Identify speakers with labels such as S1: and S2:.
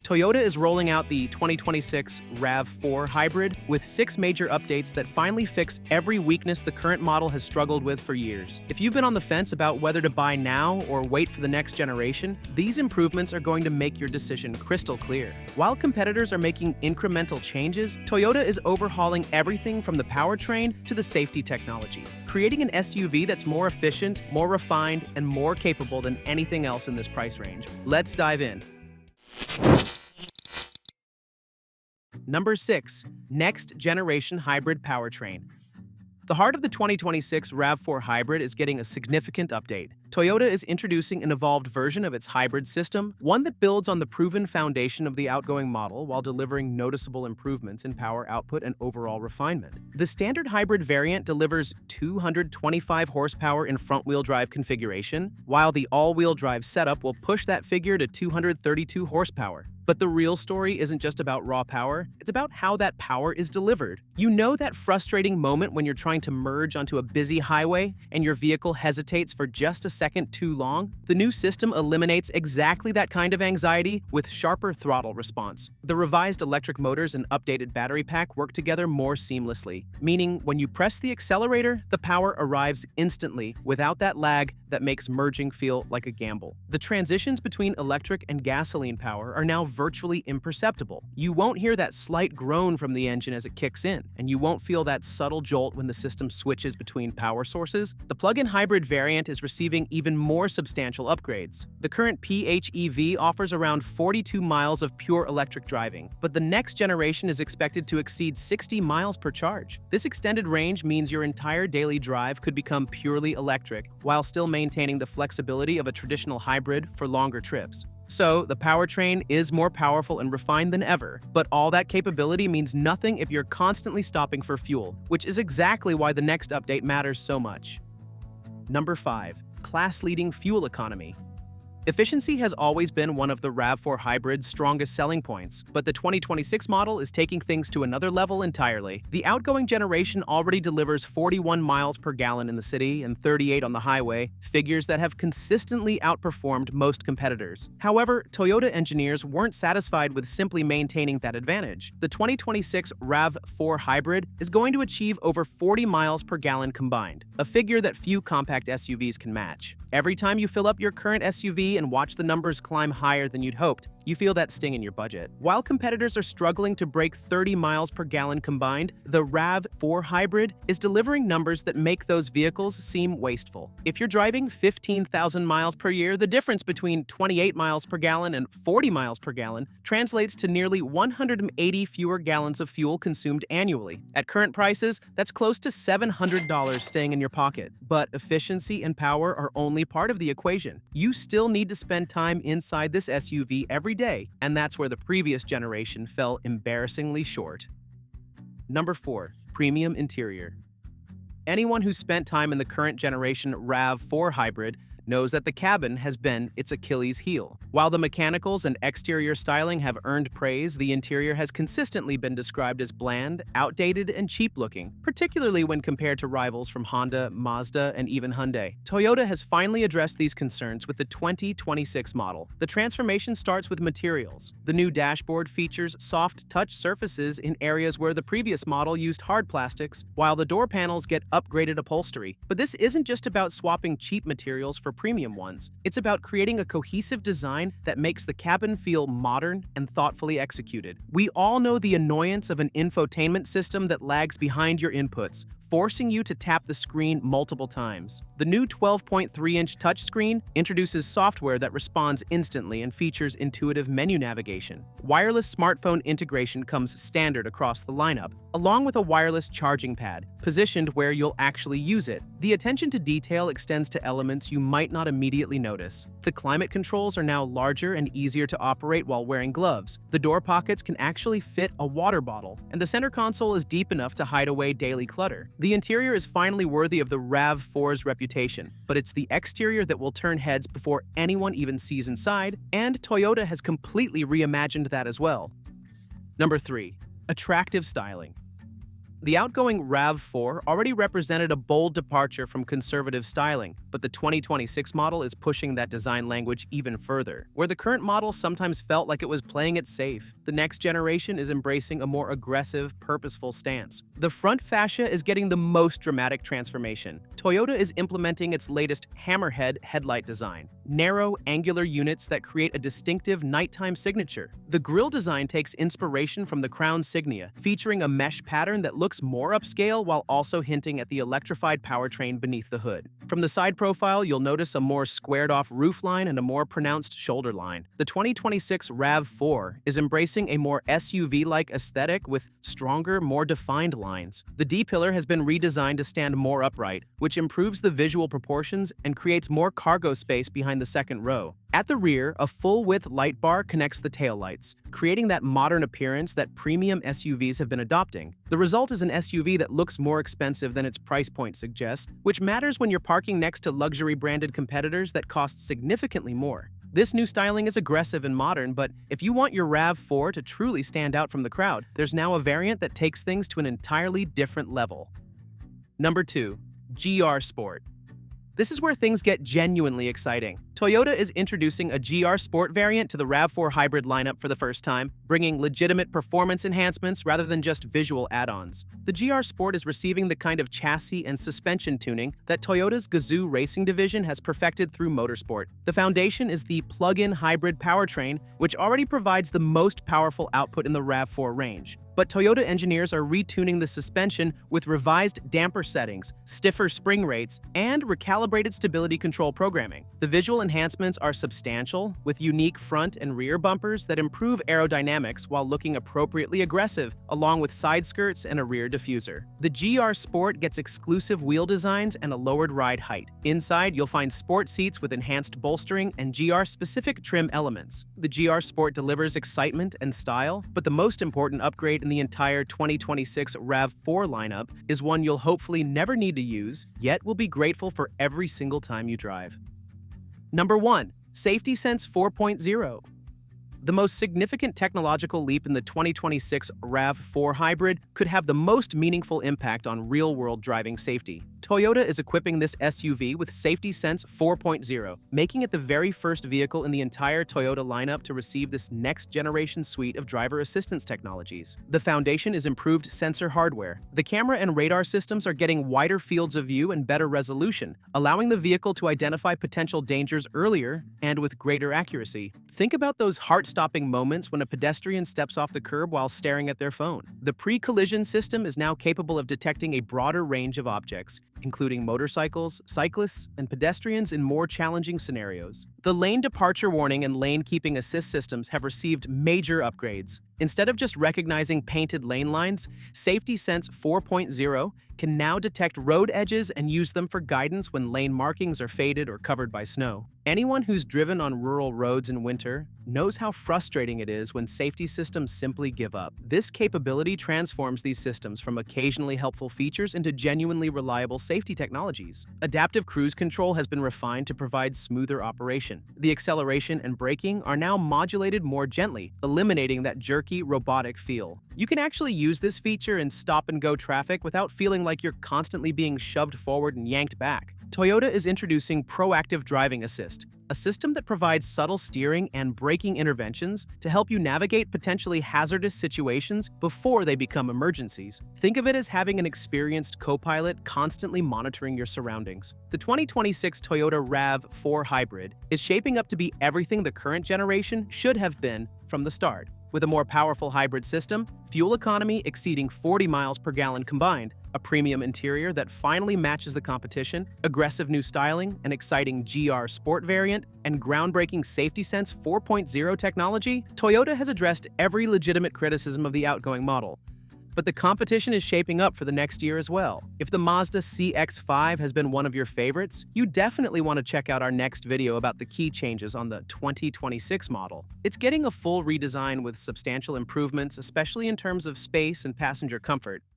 S1: Toyota is rolling out the 2026 RAV4 Hybrid with 6 major updates that finally fix every weakness the current model has struggled with for years. If you've been on the fence about whether to buy now or wait for the next generation, these improvements are going to make your decision crystal clear. While competitors are making incremental changes, Toyota is overhauling everything from the powertrain to the safety technology, creating an SUV that's more efficient, more refined, and more capable than anything else in this price range. Let's dive in. Number 6. Next Generation Hybrid Powertrain. The heart of the 2026 RAV4 Hybrid is getting a significant update. Toyota is introducing an evolved version of its hybrid system, one that builds on the proven foundation of the outgoing model while delivering noticeable improvements in power output and overall refinement. The standard hybrid variant delivers 225 horsepower in front-wheel drive configuration, while the all-wheel drive setup will push that figure to 232 horsepower. But the real story isn't just about raw power, it's about how that power is delivered. You know that frustrating moment when you're trying to merge onto a busy highway and your vehicle hesitates for just a second too long? The new system eliminates exactly that kind of anxiety with sharper throttle response. The revised electric motors and updated battery pack work together more seamlessly, meaning when you press the accelerator, the power arrives instantly without that lag that makes merging feel like a gamble. The transitions between electric and gasoline power are now virtually imperceptible. You won't hear that slight groan from the engine as it kicks in, and you won't feel that subtle jolt when the system switches between power sources. The plug-in hybrid variant is receiving even more substantial upgrades. The current PHEV offers around 42 miles of pure electric driving, but the next generation is expected to exceed 60 miles per charge. This extended range means your entire daily drive could become purely electric, while still maintaining the flexibility of a traditional hybrid for longer trips. So, the powertrain is more powerful and refined than ever, but all that capability means nothing if you're constantly stopping for fuel, which is exactly why the next update matters so much. Number 5. Class-leading fuel economy. Efficiency has always been one of the RAV4 Hybrid's strongest selling points, but the 2026 model is taking things to another level entirely. The outgoing generation already delivers 41 miles per gallon in the city and 38 on the highway, figures that have consistently outperformed most competitors. However, Toyota engineers weren't satisfied with simply maintaining that advantage. The 2026 RAV4 Hybrid is going to achieve over 40 miles per gallon combined, a figure that few compact SUVs can match. Every time you fill up your current SUV and watch the numbers climb higher than you'd hoped, you feel that sting in your budget. While competitors are struggling to break 30 miles per gallon combined, the RAV4 Hybrid is delivering numbers that make those vehicles seem wasteful. If you're driving 15,000 miles per year, the difference between 28 miles per gallon and 40 miles per gallon translates to nearly 180 fewer gallons of fuel consumed annually. At current prices, that's close to $700 staying in your pocket. But efficiency and power are only part of the equation. You still need to spend time inside this SUV every day, and that's where the previous generation fell embarrassingly short. Number 4. Premium interior. Anyone who's spent time in the current generation RAV4 Hybrid knows that the cabin has been its Achilles heel. While the mechanicals and exterior styling have earned praise, the interior has consistently been described as bland, outdated, and cheap-looking, particularly when compared to rivals from Honda, Mazda, and even Hyundai. Toyota has finally addressed these concerns with the 2026 model. The transformation starts with materials. The new dashboard features soft touch surfaces in areas where the previous model used hard plastics, while the door panels get upgraded upholstery. But this isn't just about swapping cheap materials for premium ones. It's about creating a cohesive design that makes the cabin feel modern and thoughtfully executed. We all know the annoyance of an infotainment system that lags behind your inputs, forcing you to tap the screen multiple times. The new 12.3-inch touchscreen introduces software that responds instantly and features intuitive menu navigation. Wireless smartphone integration comes standard across the lineup, along with a wireless charging pad, positioned where you'll actually use it. The attention to detail extends to elements you might not immediately notice. The climate controls are now larger and easier to operate while wearing gloves. The door pockets can actually fit a water bottle, and the center console is deep enough to hide away daily clutter. The interior is finally worthy of the RAV4's reputation, but it's the exterior that will turn heads before anyone even sees inside, and Toyota has completely reimagined that as well. Number 3. Attractive styling. The outgoing RAV4 already represented a bold departure from conservative styling, but the 2026 model is pushing that design language even further. Where the current model sometimes felt like it was playing it safe, the next generation is embracing a more aggressive, purposeful stance. The front fascia is getting the most dramatic transformation. Toyota is implementing its latest hammerhead headlight design, narrow, angular units that create a distinctive nighttime signature. The grille design takes inspiration from the Crown Signia, featuring a mesh pattern that looks more upscale while also hinting at the electrified powertrain beneath the hood. From the side profile, you'll notice a more squared-off roofline and a more pronounced shoulder line. The 2026 RAV4 is embracing a more SUV-like aesthetic with stronger, more defined lines. The D-pillar has been redesigned to stand more upright, which improves the visual proportions and creates more cargo space behind the second row. At the rear, a full-width light bar connects the taillights, creating that modern appearance that premium SUVs have been adopting. The result is an SUV that looks more expensive than its price point suggests, which matters when you're parking next to luxury-branded competitors that cost significantly more. This new styling is aggressive and modern, but if you want your RAV4 to truly stand out from the crowd, there's now a variant that takes things to an entirely different level. Number 2. GR Sport. This is where things get genuinely exciting. Toyota is introducing a GR Sport variant to the RAV4 Hybrid lineup for the first time, bringing legitimate performance enhancements rather than just visual add-ons. The GR Sport is receiving the kind of chassis and suspension tuning that Toyota's Gazoo racing division has perfected through motorsport. The foundation is the plug-in hybrid powertrain, which already provides the most powerful output in the RAV4 range. But Toyota engineers are retuning the suspension with revised damper settings, stiffer spring rates, and recalibrated stability control programming. The visual enhancements are substantial, with unique front and rear bumpers that improve aerodynamics while looking appropriately aggressive, along with side skirts and a rear diffuser. The GR Sport gets exclusive wheel designs and a lowered ride height. Inside, you'll find sport seats with enhanced bolstering and GR-specific trim elements. The GR Sport delivers excitement and style, but the most important upgrade in the entire 2026 RAV4 lineup is one you'll hopefully never need to use, yet will be grateful for every single time you drive. Number 1. Safety Sense 4.0. The most significant technological leap in the 2026 RAV4 Hybrid could have the most meaningful impact on real-world driving safety. Toyota is equipping this SUV with Safety Sense 4.0, making it the very first vehicle in the entire Toyota lineup to receive this next-generation suite of driver assistance technologies. The foundation is improved sensor hardware. The camera and radar systems are getting wider fields of view and better resolution, allowing the vehicle to identify potential dangers earlier and with greater accuracy. Think about those heart-stopping moments when a pedestrian steps off the curb while staring at their phone. The pre-collision system is now capable of detecting a broader range of objects, including motorcycles, cyclists, and pedestrians in more challenging scenarios. The lane departure warning and lane keeping assist systems have received major upgrades. Instead of just recognizing painted lane lines, Safety Sense 4.0 can now detect road edges and use them for guidance when lane markings are faded or covered by snow. Anyone who's driven on rural roads in winter knows how frustrating it is when safety systems simply give up. This capability transforms these systems from occasionally helpful features into genuinely reliable safety technologies. Adaptive cruise control has been refined to provide smoother operation. The acceleration and braking are now modulated more gently, eliminating that jerky, robotic feel. You can actually use this feature in stop-and-go traffic without feeling like you're constantly being shoved forward and yanked back. Toyota is introducing Proactive Driving Assist, a system that provides subtle steering and braking interventions to help you navigate potentially hazardous situations before they become emergencies. Think of it as having an experienced co-pilot constantly monitoring your surroundings. The 2026 Toyota RAV4 Hybrid is shaping up to be everything the current generation should have been from the start. With a more powerful hybrid system, fuel economy exceeding 40 miles per gallon combined, a premium interior that finally matches the competition, aggressive new styling, an exciting GR Sport variant, and groundbreaking Safety Sense 4.0 technology, Toyota has addressed every legitimate criticism of the outgoing model. But the competition is shaping up for the next year as well. If the Mazda CX-5 has been one of your favorites, you definitely want to check out our next video about the key changes on the 2026 model. It's getting a full redesign with substantial improvements, especially in terms of space and passenger comfort.